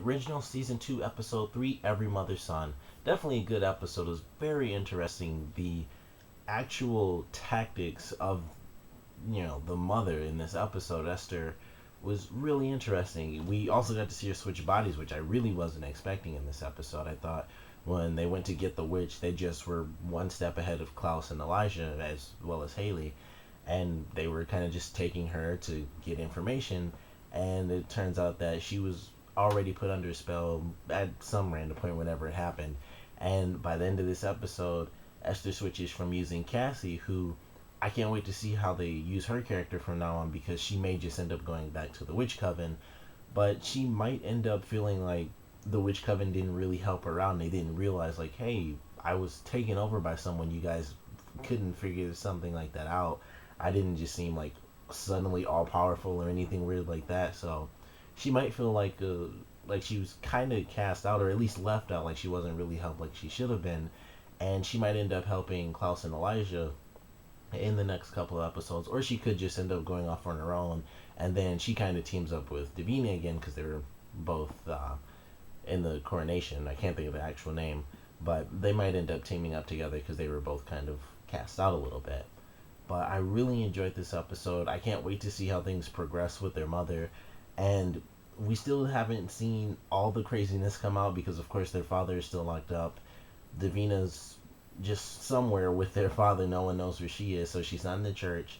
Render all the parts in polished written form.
original season 2, episode 3, Every Mother's Son. Definitely a good episode. It was very interesting. The actual tactics of the mother in this episode, Esther, was really interesting. We also got to see her switch bodies, which I really wasn't expecting in this episode. I thought when they went to get the witch, they just were one step ahead of Klaus and Elijah, as well as Haley, and they were kind of just taking her to get information. And it turns out that she was already put under a spell at some random point whenever it happened. And by the end of this episode, Esther switches from using Cassie, who I can't wait to see how they use her character from now on, because she may just end up going back to the Witch Coven, but she might end up feeling like the Witch Coven didn't really help her out, and they didn't realize, like, hey, I was taken over by someone. You guys couldn't figure something like that out. I didn't just seem like suddenly all powerful or anything weird like that. So she might feel like she was kind of cast out, or at least left out, like she wasn't really helped like she should have been, and she might end up helping Klaus and Elijah in the next couple of episodes, or she could just end up going off on her own, and then she kind of teams up with Davina again, because they were both in the coronation. I can't think of the actual name, but they might end up teaming up together because they were both kind of cast out a little bit. But I really enjoyed this episode. I can't wait to see how things progress with their mother, and we still haven't seen all the craziness come out, because of course their father is still locked up. Davina's just somewhere with their father. No one knows where she is, so she's not in the church.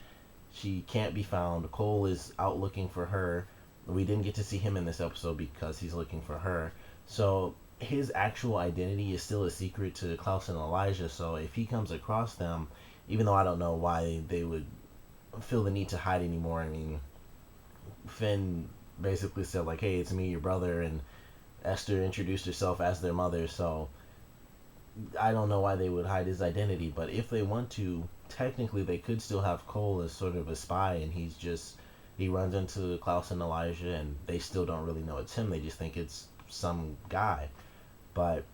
She can't be found. Cole is out looking for her. We didn't get to see him in this episode because he's looking for her. So his actual identity is still a secret to Klaus and Elijah. So if he comes across them, even though I don't know why they would feel the need to hide anymore. I mean, Finn basically said, like, hey, it's me, your brother, and Esther introduced herself as their mother, so I don't know why they would hide his identity. But if they want to, technically they could still have Cole as sort of a spy, and he runs into Klaus and Elijah, and they still don't really know it's him. They just think it's some guy. But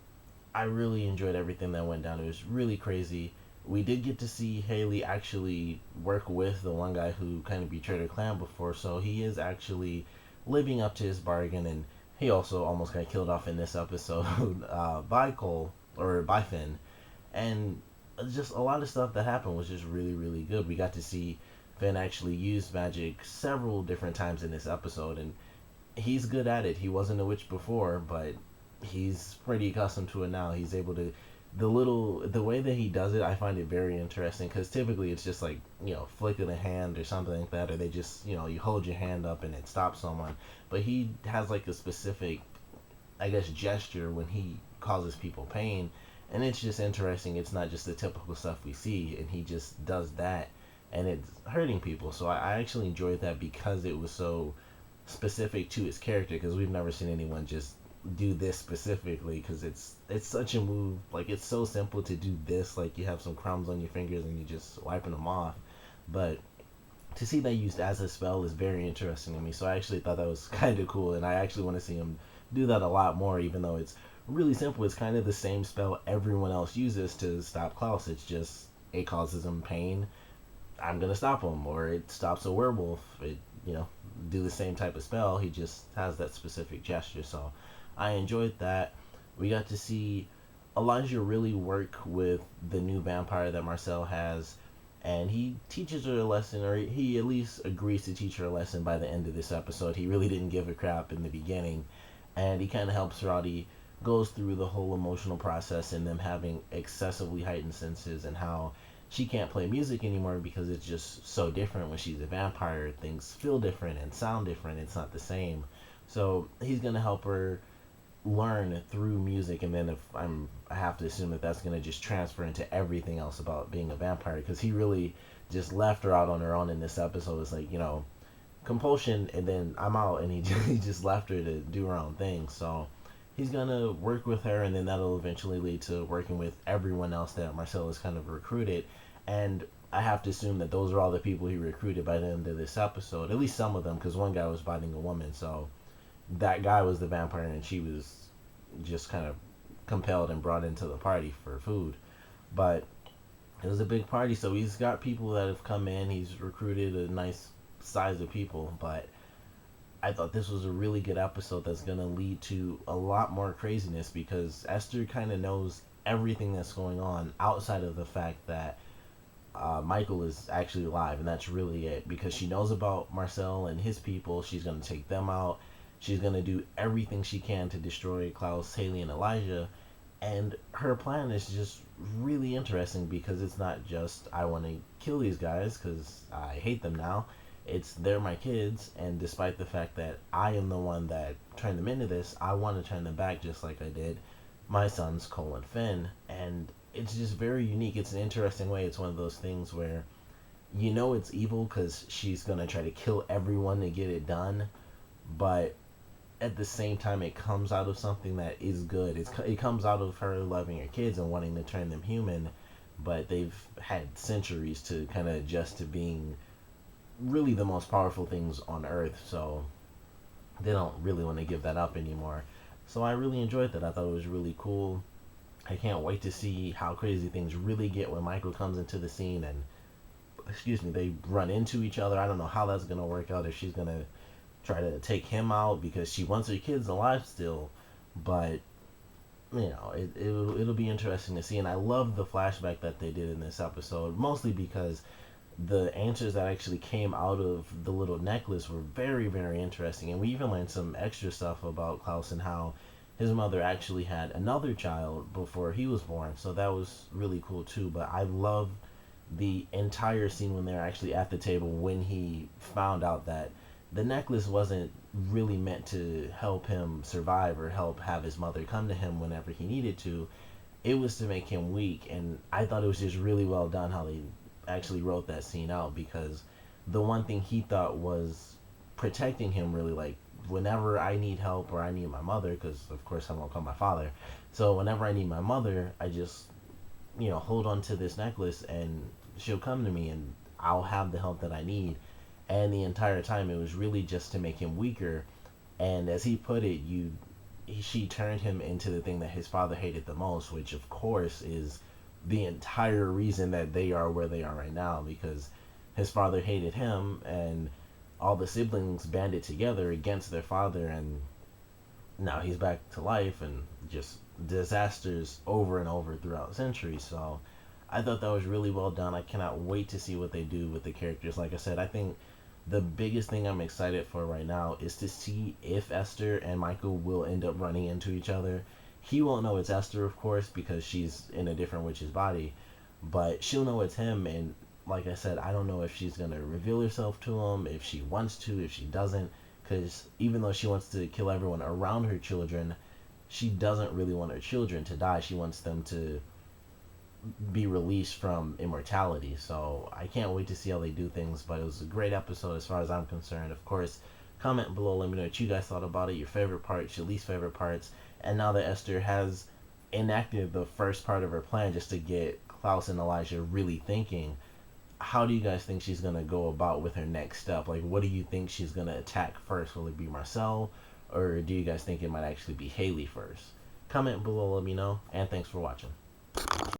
I really enjoyed everything that went down. It was really crazy. We did get to see Haley actually work with the one guy who kind of betrayed her clan before, so he is actually living up to his bargain, and he also almost got killed off in this episode by Cole, or by Finn. And just a lot of stuff that happened was just really, really good. We got to see Finn actually use magic several different times in this episode, and he's good at it. He wasn't a witch before, but he's pretty accustomed to it now. He's able to, the way that he does it, I find it very interesting, because typically it's just like, flick of the hand or something like that, or they just, you hold your hand up and it stops someone. But he has like a specific, I guess, gesture when he causes people pain, and it's just interesting. It's not just the typical stuff we see, and he just does that, and it's hurting people. So I actually enjoyed that, because it was so specific to his character, because we've never seen anyone just do this specifically, because it's such a move. Like, it's so simple to do this, like you have some crumbs on your fingers and you just wiping them off, but to see that used as a spell is very interesting to me. So I actually thought that was kind of cool, and I actually want to see him do that a lot more, even though it's really simple. It's kind of the same spell everyone else uses to stop Klaus. It's just, it causes him pain, I'm gonna stop him, or it stops a werewolf. It, do the same type of spell. He just has that specific gesture. So I enjoyed that. We got to see Elijah really work with the new vampire that Marcel has, and he teaches her a lesson, or he at least agrees to teach her a lesson by the end of this episode. He really didn't give a crap in the beginning, and he kind of helps her out. He goes through the whole emotional process and them having excessively heightened senses, and how she can't play music anymore because it's just so different. When she's a vampire, things feel different and sound different. It's not the same. So he's gonna help her learn through music, and then I have to assume that that's gonna just transfer into everything else about being a vampire, because he really just left her out on her own in this episode. It's like, compulsion, and then I'm out, and he just left her to do her own thing. So he's gonna work with her, and then that'll eventually lead to working with everyone else that Marcel has kind of recruited. And I have to assume that those are all the people he recruited by the end of this episode, at least some of them, because one guy was biting a woman, so that guy was the vampire, and she was just kind of compelled and brought into the party for food. But it was a big party, so he's got people that have come in. He's recruited a nice size of people, but I thought this was a really good episode that's gonna lead to a lot more craziness because Esther kind of knows everything that's going on outside of the fact that Michael is actually alive, and that's really it. Because she knows about Marcel and his people, she's gonna take them out. She's gonna do everything she can to destroy Klaus, Haley, and Elijah. And her plan is just really interesting because it's not just I want to kill these guys because I hate them now. It's they're my kids, and despite the fact that I am the one that turned them into this, I want to turn them back just like I did my sons Cole and Finn. And it's just very unique. It's an interesting way. It's one of those things where you know it's evil because she's gonna try to kill everyone to get it done, but at the same time it comes out of something that is good. It comes out of her loving her kids and wanting to turn them human, but they've had centuries to kind of adjust to being really the most powerful things on earth, so they don't really want to give that up anymore. So I really enjoyed that. I thought it was really cool. I can't wait to see how crazy things really get when Michael comes into the scene and excuse me, they run into each other. I don't know how that's gonna work out, if she's gonna try to take him out because she wants her kids alive still, but it'll be interesting to see. And I love the flashback that they did in this episode, mostly because the answers that actually came out of the little necklace were very, very interesting. And we even learned some extra stuff about Klaus and how his mother actually had another child before he was born. So that was really cool too. But I love the entire scene when they're actually at the table when he found out that the necklace wasn't really meant to help him survive or help have his mother come to him whenever he needed to. It was to make him weak. And I thought it was just really well done how they actually wrote that scene out, because the one thing he thought was protecting him, really, like whenever I need help or I need my mother, because of course I'm gonna call my father, so whenever I need my mother, I just hold on to this necklace and she'll come to me and I'll have the help that I need. And the entire time it was really just to make him weaker. And as he put it, she turned him into the thing that his father hated the most, which of course is the entire reason that they are where they are right now, because his father hated him and all the siblings banded together against their father, and now he's back to life and just disasters over and over throughout centuries. So I thought that was really well done. I cannot wait to see what they do with the characters. Like I said, I think the biggest thing I'm excited for right now is to see if Esther and Michael will end up running into each other. He won't know it's Esther, of course, because she's in a different witch's body, but she'll know it's him. And like I said, I don't know if she's going to reveal herself to him, if she wants to, if she doesn't, because even though she wants to kill everyone around her children, she doesn't really want her children to die. She wants them to be released from immortality. So I can't wait to see how they do things. But it was a great episode as far as I'm concerned. Of course, comment below, let me know what you guys thought about it, your favorite parts, your least favorite parts. And now that Esther has enacted the first part of her plan just to get Klaus and Elijah really thinking, how do you guys think she's going to go about with her next step? Like, what do you think she's going to attack first? Will it be Marcel, or do you guys think it might actually be Haley first? Comment below, let me know, and thanks for watching.